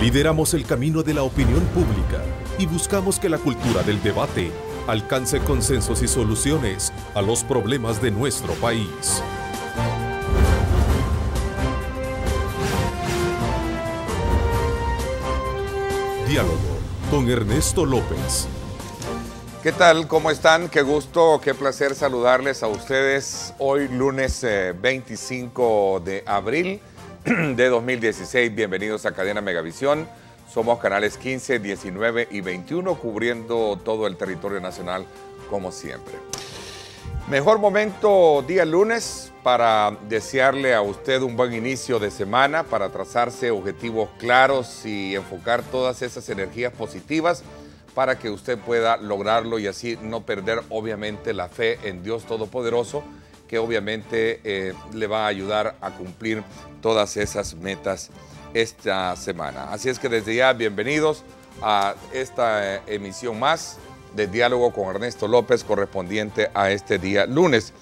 Lideramos el camino de la opinión pública y buscamos que la cultura del debate alcance consensos y soluciones a los problemas de nuestro país. Diálogo con Ernesto López. ¿Qué tal? ¿Cómo están? Qué gusto, qué placer saludarles a ustedes hoy lunes 25 de abril de 2016. Bienvenidos a Cadena Megavisión. Somos canales 15, 19 y 21 cubriendo todo el territorio nacional como siempre. Mejor momento día lunes para desearle a usted un buen inicio de semana, para trazarse objetivos claros y enfocar todas esas energías positivas para que usted pueda lograrlo y así no perder obviamente la fe en Dios Todopoderoso, que obviamente le va a ayudar a cumplir todas esas metas esta semana. Así es que desde ya bienvenidos a esta emisión más de Diálogo con Ernesto López correspondiente a este día lunes.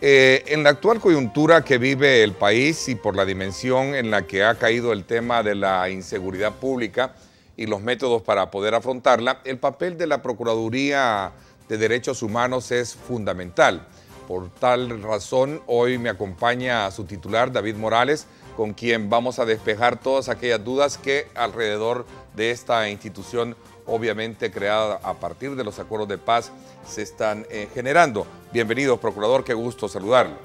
En la actual coyuntura que vive el país y por la dimensión en la que ha caído el tema de la inseguridad pública y los métodos para poder afrontarla, el papel de la Procuraduría de Derechos Humanos es fundamental. Por tal razón, hoy me acompaña su titular, David Morales, con quien vamos a despejar todas aquellas dudas que alrededor de esta institución, obviamente creada a partir de los acuerdos de paz, se están generando. Bienvenido, procurador, qué gusto saludarlo.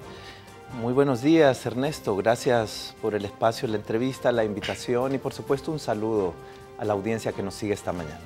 Muy buenos días, Ernesto. Gracias por el espacio, la entrevista, la invitación y por supuesto un saludo a la audiencia que nos sigue esta mañana.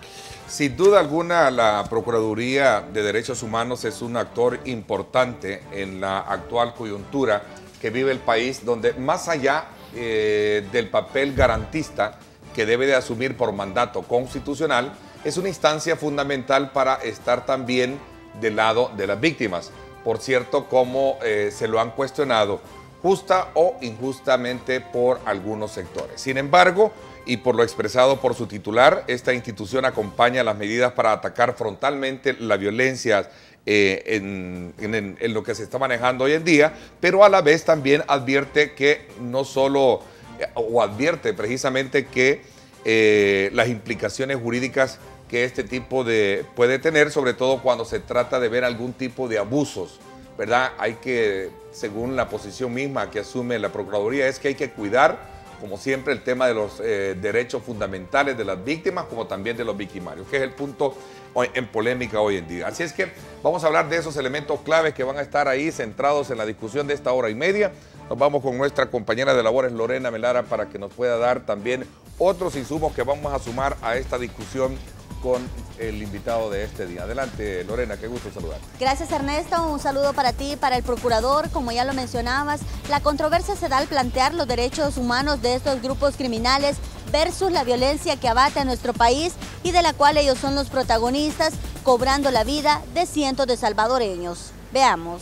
Sin duda alguna, la Procuraduría de Derechos Humanos es un actor importante en la actual coyuntura que vive el país, donde más allá del papel garantista que debe de asumir por mandato constitucional, es una instancia fundamental para estar también del lado de las víctimas. Por cierto, como se lo han cuestionado justa o injustamente por algunos sectores. Sin embargo, y por lo expresado por su titular, esta institución acompaña las medidas para atacar frontalmente la violencia en lo que se está manejando hoy en día, pero a la vez también advierte que no solo, o advierte precisamente que las implicaciones jurídicas que este tipo puede tener, sobre todo cuando se trata de ver algún tipo de abusos, ¿verdad? Hay que, según la posición misma que asume la Procuraduría, es que hay que cuidar, como siempre, el tema de los derechos fundamentales de las víctimas, como también de los victimarios, que es el punto en polémica hoy en día. Así es que vamos a hablar de esos elementos claves que van a estar ahí centrados en la discusión de esta hora y media. Nos vamos con nuestra compañera de labores, Lorena Melara, para que nos pueda dar también otros insumos que vamos a sumar a esta discusión con el invitado de este día. Adelante, Lorena, qué gusto saludarte. Gracias, Ernesto. Un saludo para ti, para el procurador. Como ya lo mencionabas, la controversia se da al plantear los derechos humanos de estos grupos criminales versus la violencia que abate a nuestro país y de la cual ellos son los protagonistas, cobrando la vida de cientos de salvadoreños. Veamos.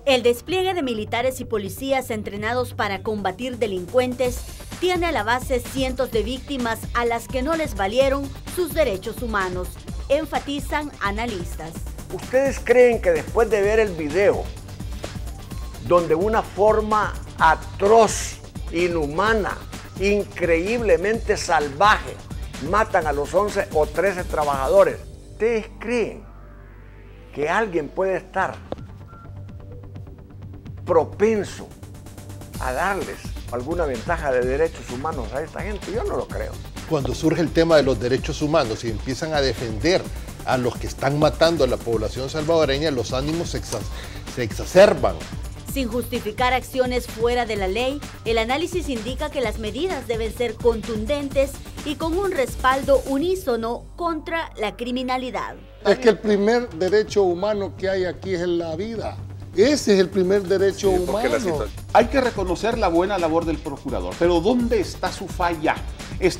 El despliegue de militares y policías entrenados para combatir delincuentes tiene a la base cientos de víctimas a las que no les valieron sus derechos humanos, enfatizan analistas. ¿Ustedes creen que después de ver el video, donde una forma atroz, inhumana, increíblemente salvaje, matan a los 11 o 13 trabajadores, ¿ustedes creen que alguien puede estar propenso a darles alguna ventaja de derechos humanos a esta gente? Yo no lo creo. Cuando surge el tema de los derechos humanos y empiezan a defender a los que están matando a la población salvadoreña, los ánimos se exacerban. Sin justificar acciones fuera de la ley, el análisis indica que las medidas deben ser contundentes y con un respaldo unísono contra la criminalidad. Es que el primer derecho humano que hay aquí es la vida. Ese es el primer derecho humano. Hay que reconocer la buena labor del procurador, pero ¿dónde está su falla?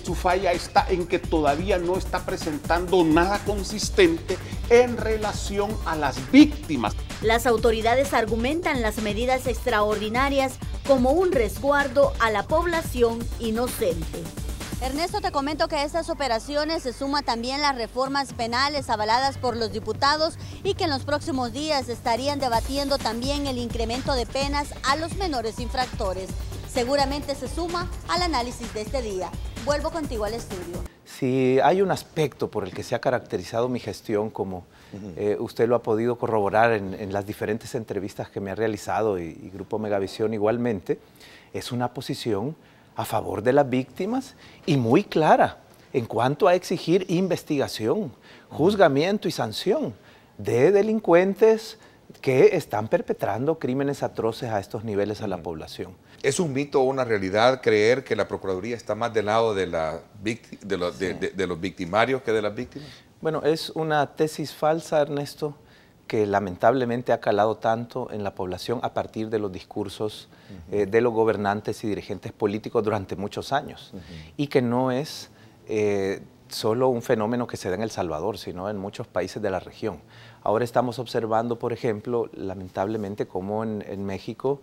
Su falla está en que todavía no está presentando nada consistente en relación a las víctimas. Las autoridades argumentan las medidas extraordinarias como un resguardo a la población inocente. Ernesto, te comento que a estas operaciones se suma también las reformas penales avaladas por los diputados y que en los próximos días estarían debatiendo también el incremento de penas a los menores infractores. Seguramente se suma al análisis de este día. Vuelvo contigo al estudio. Si hay un aspecto por el que se ha caracterizado mi gestión, como usted lo ha podido corroborar en las diferentes entrevistas que me ha realizado y Grupo Megavisión igualmente, es una posición a favor de las víctimas y muy clara en cuanto a exigir investigación, juzgamiento y sanción de delincuentes que están perpetrando crímenes atroces a estos niveles a la población. ¿Es un mito o una realidad creer que la Procuraduría está más del lado de los victimarios que de las víctimas? Bueno, es una tesis falsa, Ernesto, que lamentablemente ha calado tanto en la población a partir de los discursos de los gobernantes y dirigentes políticos durante muchos años, y que no es solo un fenómeno que se da en El Salvador, sino en muchos países de la región. Ahora estamos observando, por ejemplo, lamentablemente, cómo en México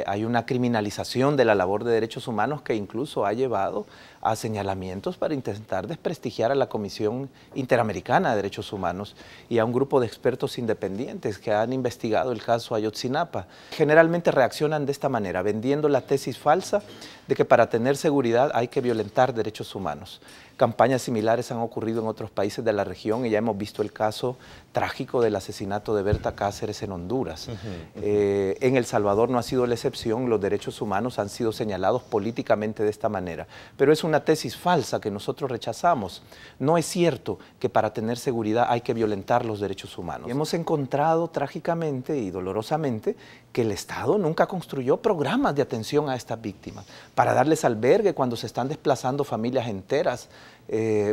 hay una criminalización de la labor de derechos humanos que incluso ha llevado a señalamientos para intentar desprestigiar a la Comisión Interamericana de Derechos Humanos y a un grupo de expertos independientes que han investigado el caso Ayotzinapa. Generalmente reaccionan de esta manera, vendiendo la tesis falsa de que para tener seguridad hay que violentar derechos humanos. Campañas similares han ocurrido en otros países de la región y ya hemos visto el caso trágico del asesinato de Berta Cáceres en Honduras. En El Salvador no ha sido la excepción, los derechos humanos han sido señalados políticamente de esta manera, pero es una tesis falsa que nosotros rechazamos. No es cierto que para tener seguridad hay que violentar los derechos humanos. Hemos encontrado trágicamente y dolorosamente que el Estado nunca construyó programas de atención a estas víctimas, para darles albergue cuando se están desplazando familias enteras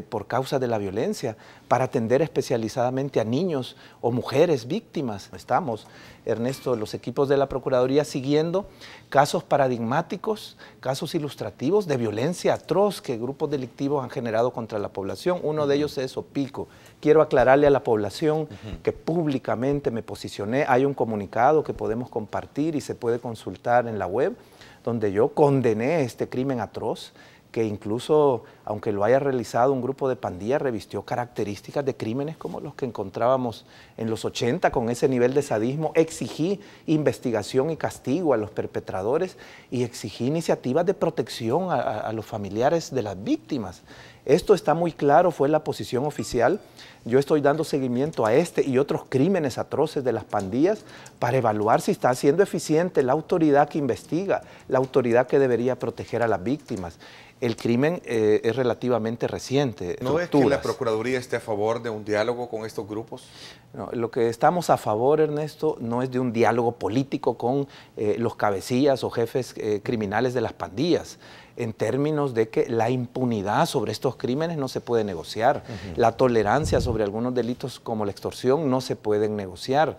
por causa de la violencia, para atender especializadamente a niños o mujeres víctimas. Estamos, Ernesto, los equipos de la Procuraduría siguiendo casos paradigmáticos, casos ilustrativos de violencia atroz que grupos delictivos han generado contra la población. Uno de ellos es Opico. Quiero aclararle a la población que públicamente me posicioné. Hay un comunicado que podemos compartir y se puede consultar en la web, donde yo condené este crimen atroz, que incluso, aunque lo haya realizado un grupo de pandillas, revistió características de crímenes como los que encontrábamos en los 80, con ese nivel de sadismo. Exigí investigación y castigo a los perpetradores y exigí iniciativas de protección a los familiares de las víctimas. Esto está muy claro, fue la posición oficial. Yo estoy dando seguimiento a este y otros crímenes atroces de las pandillas para evaluar si está siendo eficiente la autoridad que investiga, la autoridad que debería proteger a las víctimas. El crimen es relativamente reciente. ¿No es que la Procuraduría esté a favor de un diálogo con estos grupos? No, lo que estamos a favor, Ernesto, no es de un diálogo político con los cabecillas o jefes criminales de las pandillas, en términos de que la impunidad sobre estos crímenes no se puede negociar, la tolerancia sobre algunos delitos como la extorsión no se pueden negociar.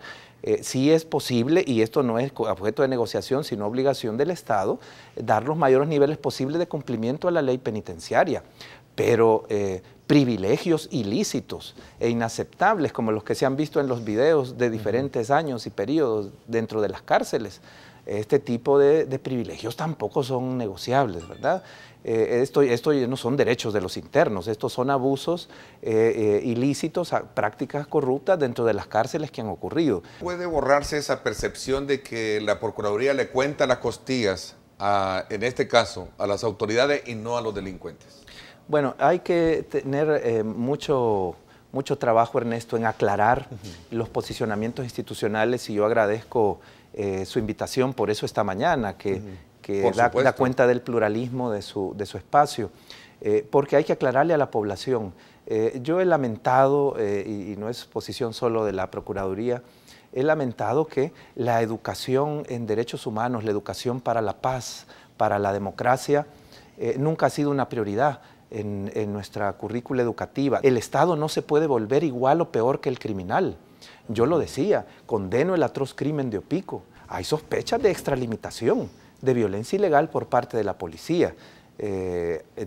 Sí es posible, y esto no es objeto de negociación, sino obligación del Estado, dar los mayores niveles posibles de cumplimiento a la ley penitenciaria, pero privilegios ilícitos e inaceptables, como los que se han visto en los videos de diferentes años y periodos dentro de las cárceles, este tipo de privilegios tampoco son negociables, ¿verdad? Esto no son derechos de los internos, estos son abusos ilícitos, prácticas corruptas dentro de las cárceles que han ocurrido. ¿Puede borrarse esa percepción de que la Procuraduría le cuenta las costillas, en este caso, a las autoridades y no a los delincuentes? Bueno, hay que tener mucho trabajo, Ernesto, en aclarar los posicionamientos institucionales, y yo agradezco su invitación por eso esta mañana, que da cuenta del pluralismo de su espacio, porque hay que aclararle a la población. Yo he lamentado, y no es posición solo de la Procuraduría, he lamentado que la educación en derechos humanos, la educación para la paz, para la democracia, nunca ha sido una prioridad en nuestra currícula educativa. El Estado no se puede volver igual o peor que el criminal. Yo lo decía, condeno el atroz crimen de Opico. Hay sospechas de extralimitación, de violencia ilegal por parte de la policía.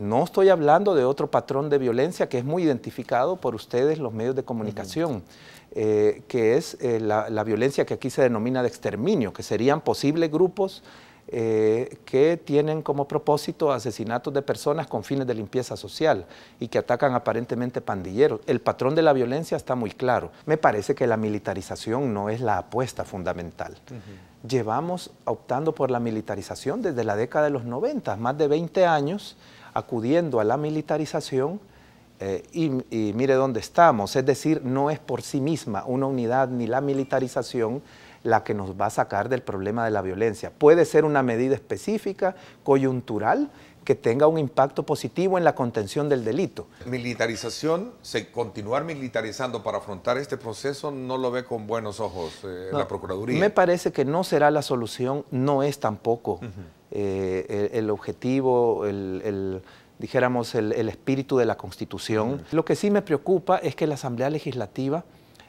No estoy hablando de otro patrón de violencia que es muy identificado por ustedes, los medios de comunicación, que es la violencia que aquí se denomina de exterminio, que serían posibles grupos que tienen como propósito asesinatos de personas con fines de limpieza social y que atacan aparentemente pandilleros. El patrón de la violencia está muy claro. Me parece que la militarización no es la apuesta fundamental. Llevamos optando por la militarización desde la década de los 90, más de 20 años acudiendo a la militarización y mire dónde estamos. Es decir, no es por sí misma una unidad ni la militarización la que nos va a sacar del problema de la violencia. Puede ser una medida específica, coyuntural, que tenga un impacto positivo en la contención del delito. Militarización, continuar militarizando para afrontar este proceso, no lo ve con buenos ojos la Procuraduría. Me parece que no será la solución, no es tampoco el objetivo, dijéramos, el espíritu de la Constitución. Lo que sí me preocupa es que la Asamblea Legislativa,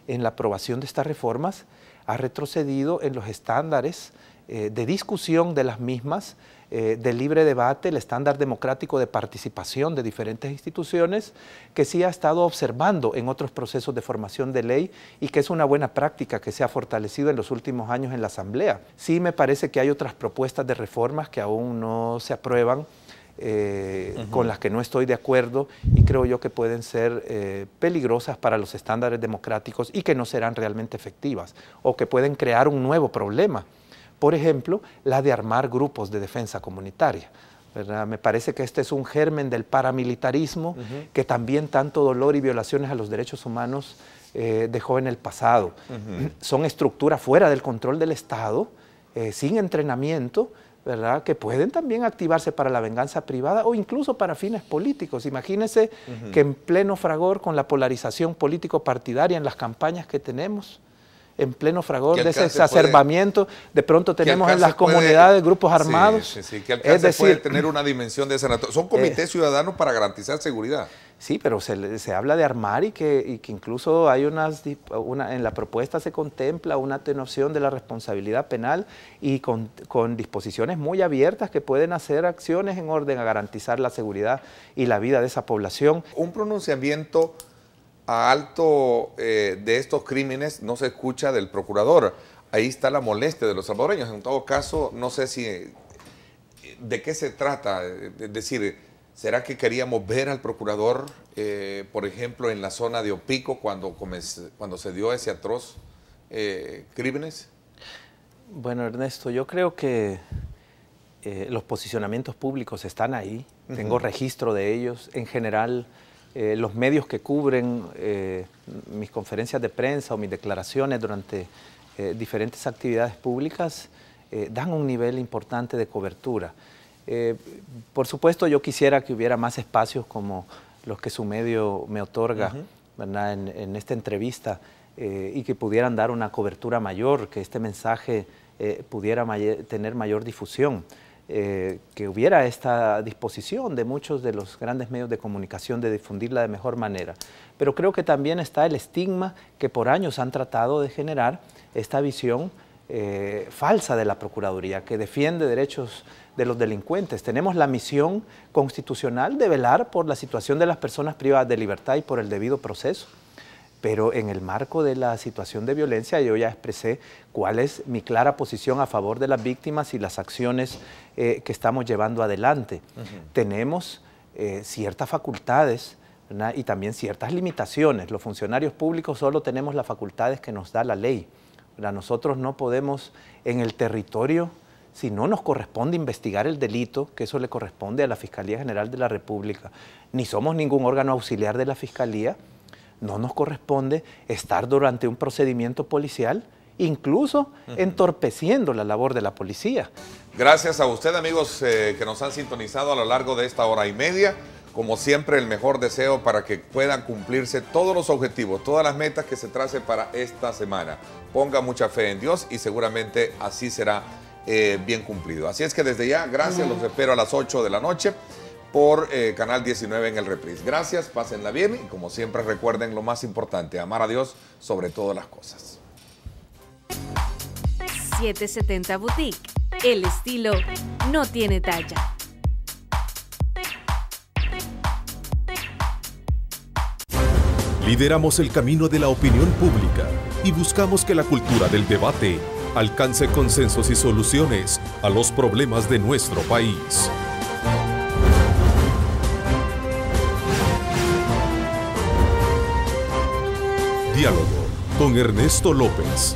en la aprobación de estas reformas, ha retrocedido en los estándares de discusión de las mismas, de libre debate, el estándar democrático de participación de diferentes instituciones, que sí ha estado observando en otros procesos de formación de ley y que es una buena práctica que se ha fortalecido en los últimos años en la Asamblea. Sí me parece que hay otras propuestas de reformas que aún no se aprueban, con las que no estoy de acuerdo y creo yo que pueden ser peligrosas para los estándares democráticos y que no serán realmente efectivas o que pueden crear un nuevo problema. Por ejemplo, la de armar grupos de defensa comunitaria, ¿verdad? Me parece que este es un germen del paramilitarismo que también tanto dolor y violaciones a los derechos humanos dejó en el pasado. Son estructuras fuera del control del Estado, sin entrenamiento, ¿verdad? Que pueden también activarse para la venganza privada o incluso para fines políticos. Imagínense que en pleno fragor con la polarización político-partidaria en las campañas que tenemos, en pleno fragor de ese exacerbamiento, de pronto tenemos en las comunidades grupos armados. Que alcance puede tener una dimensión de esa naturaleza. Son comités ciudadanos para garantizar seguridad. Sí, pero se habla de armar y que incluso hay en la propuesta se contempla una atenuación de la responsabilidad penal y con disposiciones muy abiertas que pueden hacer acciones en orden a garantizar la seguridad y la vida de esa población. Un pronunciamiento a alto de estos crímenes no se escucha del procurador. Ahí está la molestia de los salvadoreños. En todo caso, no sé si de qué se trata. Es decir, ¿será que queríamos ver al procurador, por ejemplo, en la zona de Opico cuando se dio ese atroz crímenes? Bueno, Ernesto, yo creo que los posicionamientos públicos están ahí. Tengo registro de ellos. En general, los medios que cubren mis conferencias de prensa o mis declaraciones durante diferentes actividades públicas dan un nivel importante de cobertura. Por supuesto, yo quisiera que hubiera más espacios como los que su medio me otorga, ¿verdad? En esta entrevista y que pudieran dar una cobertura mayor, que este mensaje pudiera tener mayor difusión. Que hubiera esta disposición de muchos de los grandes medios de comunicación de difundirla de mejor manera. Pero creo que también está el estigma que por años han tratado de generar esta visión falsa de la Procuraduría, que defiende derechos de los delincuentes. Tenemos la misión constitucional de velar por la situación de las personas privadas de libertad y por el debido proceso. Pero en el marco de la situación de violencia yo ya expresé cuál es mi clara posición a favor de las víctimas y las acciones que estamos llevando adelante. Tenemos ciertas facultades, ¿verdad? Y también ciertas limitaciones. Los funcionarios públicos solo tenemos las facultades que nos da la ley, ¿verdad? Nosotros no podemos en el territorio, si no nos corresponde investigar el delito, que eso le corresponde a la Fiscalía General de la República, ni somos ningún órgano auxiliar de la Fiscalía, no nos corresponde estar durante un procedimiento policial, incluso entorpeciendo la labor de la policía. Gracias a usted, amigos, que nos han sintonizado a lo largo de esta hora y media. Como siempre, el mejor deseo para que puedan cumplirse todos los objetivos, todas las metas que se tracen para esta semana. Ponga mucha fe en Dios y seguramente así será bien cumplido. Así es que desde ya, gracias, los espero a las 8 de la noche. Por Canal 19 en el Reprise. Gracias, pásenla bien y como siempre recuerden lo más importante, amar a Dios sobre todas las cosas. 770 Boutique. El estilo no tiene talla. Lideramos el camino de la opinión pública y buscamos que la cultura del debate alcance consensos y soluciones a los problemas de nuestro país. Diálogo con Ernesto López.